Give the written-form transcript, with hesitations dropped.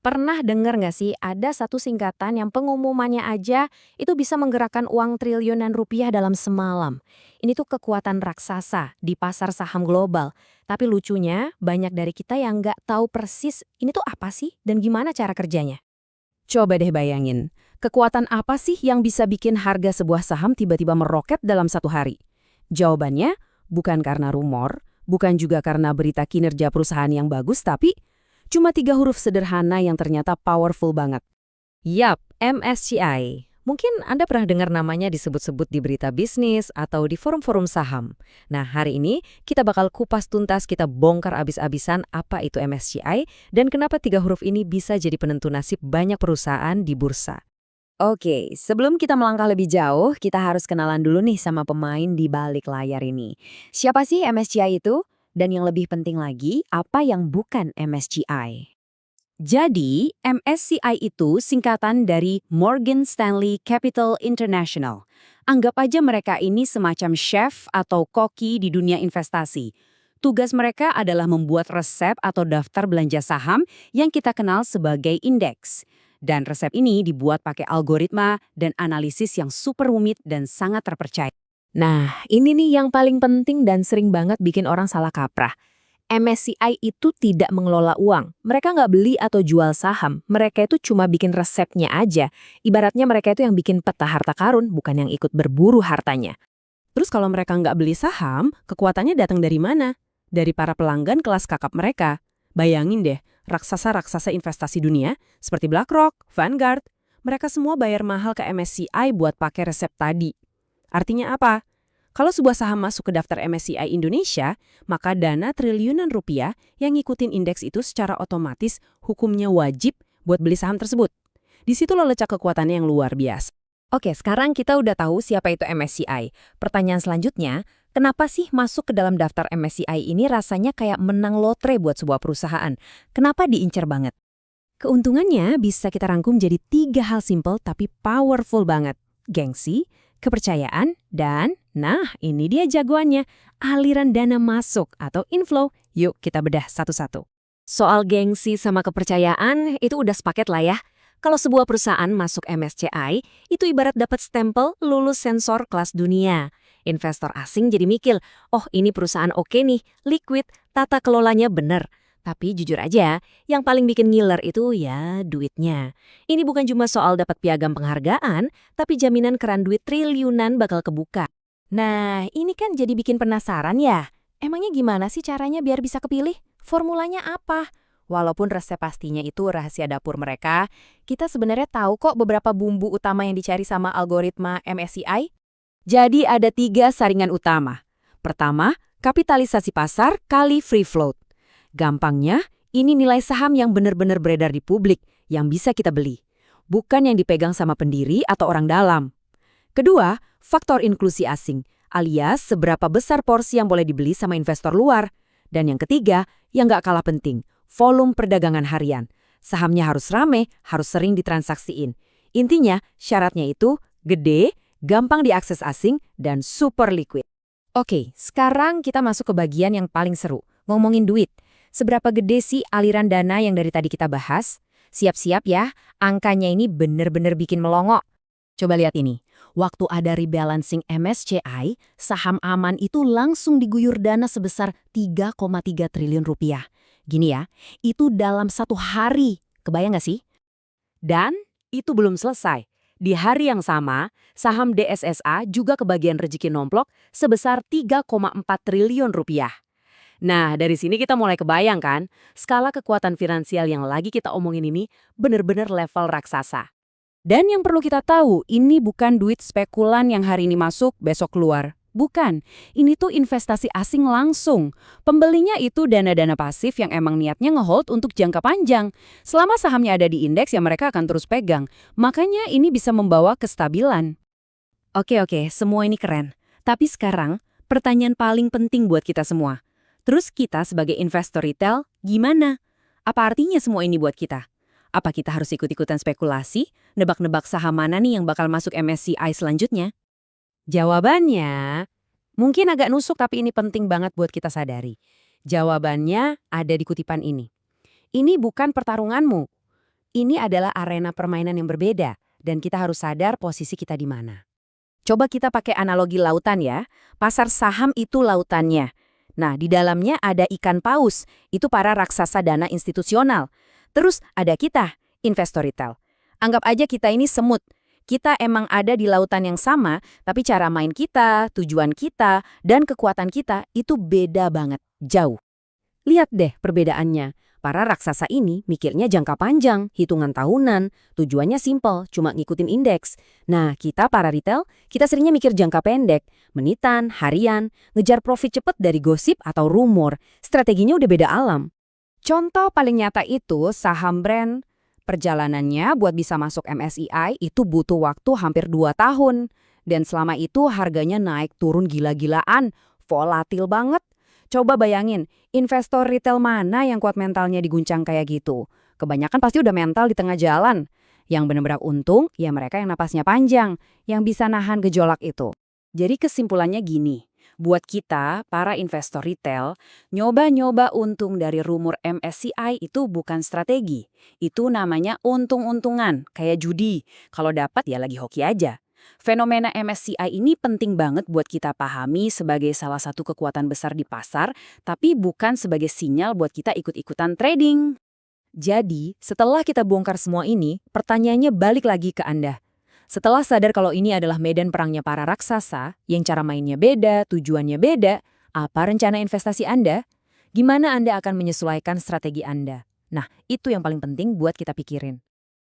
Pernah dengar nggak sih ada satu singkatan yang pengumumannya aja itu bisa menggerakkan uang triliunan rupiah dalam semalam. Ini tuh kekuatan raksasa di pasar saham global. Tapi lucunya banyak dari kita yang nggak tahu persis ini tuh apa sih dan gimana cara kerjanya. Coba deh bayangin, kekuatan apa sih yang bisa bikin harga sebuah saham tiba-tiba meroket dalam satu hari? Jawabannya, bukan karena rumor, bukan juga karena berita kinerja perusahaan yang bagus, tapi cuma 3 huruf sederhana yang ternyata powerful banget. Yap, MSCI. Mungkin Anda pernah dengar namanya disebut-sebut di berita bisnis atau di forum-forum saham. Nah, hari ini kita bakal kupas tuntas, kita bongkar abis-abisan apa itu MSCI dan kenapa 3 huruf ini bisa jadi penentu nasib banyak perusahaan di bursa. Oke, sebelum kita melangkah lebih jauh, kita harus kenalan dulu nih sama pemain di balik layar ini. Siapa sih MSCI itu? Dan yang lebih penting lagi, apa yang bukan MSCI? Jadi, MSCI itu singkatan dari Morgan Stanley Capital International. Anggap aja mereka ini semacam chef atau koki di dunia investasi. Tugas mereka adalah membuat resep atau daftar belanja saham yang kita kenal sebagai indeks. Dan resep ini dibuat pakai algoritma dan analisis yang super rumit dan sangat terpercaya. Nah, ini nih yang paling penting dan sering banget bikin orang salah kaprah. MSCI itu tidak mengelola uang. Mereka nggak beli atau jual saham. Mereka itu cuma bikin resepnya aja. Ibaratnya mereka itu yang bikin peta harta karun, bukan yang ikut berburu hartanya. Terus kalau mereka nggak beli saham, kekuatannya datang dari mana? Dari para pelanggan kelas kakap mereka. Bayangin deh, raksasa-raksasa investasi dunia seperti BlackRock, Vanguard, mereka semua bayar mahal ke MSCI buat pakai resep tadi. Artinya apa? Kalau sebuah saham masuk ke daftar MSCI Indonesia, maka dana triliunan rupiah yang ngikutin indeks itu secara otomatis hukumnya wajib buat beli saham tersebut. Di situ lo letak kekuatannya yang luar biasa. Oke, sekarang kita udah tahu siapa itu MSCI. Pertanyaan selanjutnya, kenapa sih masuk ke dalam daftar MSCI ini rasanya kayak menang lotre buat sebuah perusahaan? Kenapa diincar banget? Keuntungannya bisa kita rangkum jadi 3 hal simple tapi powerful banget. Gengsi, kepercayaan, dan nah ini dia jagoannya, aliran dana masuk atau inflow. Yuk kita bedah satu-satu. Soal gengsi sama kepercayaan itu udah sepaket lah ya. Kalau sebuah perusahaan masuk MSCI, itu ibarat dapat stempel lulus sensor kelas dunia. Investor asing jadi mikir, oh ini perusahaan oke nih, liquid, tata kelolanya bener. Tapi jujur aja, yang paling bikin ngiler itu ya duitnya. Ini bukan cuma soal dapat piagam penghargaan, tapi jaminan keran duit triliunan bakal kebuka. Nah, ini kan jadi bikin penasaran ya. Emangnya gimana sih caranya biar bisa kepilih? Formulanya apa? Walaupun resep pastinya itu rahasia dapur mereka, kita sebenarnya tahu kok beberapa bumbu utama yang dicari sama algoritma MSCI. Jadi ada 3 saringan utama. Pertama, kapitalisasi pasar kali free float. Gampangnya, ini nilai saham yang benar-benar beredar di publik, yang bisa kita beli. Bukan yang dipegang sama pendiri atau orang dalam. Kedua, faktor inklusi asing, alias seberapa besar porsi yang boleh dibeli sama investor luar. Dan yang ketiga, yang nggak kalah penting, volume perdagangan harian. Sahamnya harus rame, harus sering ditransaksiin. Intinya, syaratnya itu gede, gampang diakses asing, dan super liquid. Oke, sekarang kita masuk ke bagian yang paling seru, ngomongin duit. Seberapa gede sih aliran dana yang dari tadi kita bahas? Siap-siap ya, angkanya ini bener-bener bikin melongo. Coba lihat ini. Waktu ada rebalancing MSCI, saham aman itu langsung diguyur dana sebesar 3,3 triliun rupiah. Gini ya, itu dalam satu hari. Kebayang nggak sih? Dan itu belum selesai. Di hari yang sama, saham DSSA juga kebagian rezeki nomplok sebesar 3,4 triliun rupiah. Nah, dari sini kita mulai kebayang kan, skala kekuatan finansial yang lagi kita omongin ini bener-bener level raksasa. Dan yang perlu kita tahu, ini bukan duit spekulan yang hari ini masuk, besok keluar. Bukan, ini tuh investasi asing langsung. Pembelinya itu dana-dana pasif yang emang niatnya ngehold untuk jangka panjang. Selama sahamnya ada di indeks ya mereka akan terus pegang. Makanya ini bisa membawa kestabilan. Oke, semua ini keren. Tapi sekarang, pertanyaan paling penting buat kita semua. Terus kita sebagai investor retail, gimana? Apa artinya semua ini buat kita? Apa kita harus ikut-ikutan spekulasi, nebak-nebak saham mana nih yang bakal masuk MSCI selanjutnya? Jawabannya, mungkin agak nusuk tapi ini penting banget buat kita sadari. Jawabannya ada di kutipan ini. Ini bukan pertarunganmu. Ini adalah arena permainan yang berbeda, dan kita harus sadar posisi kita di mana. Coba kita pakai analogi lautan ya. Pasar saham itu lautannya. Nah, di dalamnya ada ikan paus, itu para raksasa dana institusional. Terus ada kita, investor retail. Anggap aja kita ini semut. Kita emang ada di lautan yang sama, tapi cara main kita, tujuan kita, dan kekuatan kita itu beda banget, jauh. Lihat deh perbedaannya. Para raksasa ini mikirnya jangka panjang, hitungan tahunan, tujuannya simpel, cuma ngikutin indeks. Nah, kita para retail, kita seringnya mikir jangka pendek, menitan, harian, ngejar profit cepet dari gosip atau rumor. Strateginya udah beda alam. Contoh paling nyata itu saham brand. Perjalanannya buat bisa masuk MSCI itu butuh waktu hampir 2 tahun. Dan selama itu harganya naik turun gila-gilaan, volatil banget. Coba bayangin, investor retail mana yang kuat mentalnya diguncang kayak gitu? Kebanyakan pasti udah mental di tengah jalan. Yang benar-benar untung, ya mereka yang napasnya panjang, yang bisa nahan gejolak itu. Jadi kesimpulannya gini, buat kita, para investor retail, nyoba-nyoba untung dari rumor MSCI itu bukan strategi. Itu namanya untung-untungan, kayak judi. Kalau dapat ya lagi hoki aja. Fenomena MSCI ini penting banget buat kita pahami sebagai salah satu kekuatan besar di pasar, tapi bukan sebagai sinyal buat kita ikut-ikutan trading. Jadi, setelah kita bongkar semua ini, pertanyaannya balik lagi ke Anda. Setelah sadar kalau ini adalah medan perangnya para raksasa, yang cara mainnya beda, tujuannya beda, apa rencana investasi Anda? Gimana Anda akan menyesuaikan strategi Anda? Nah, itu yang paling penting buat kita pikirin.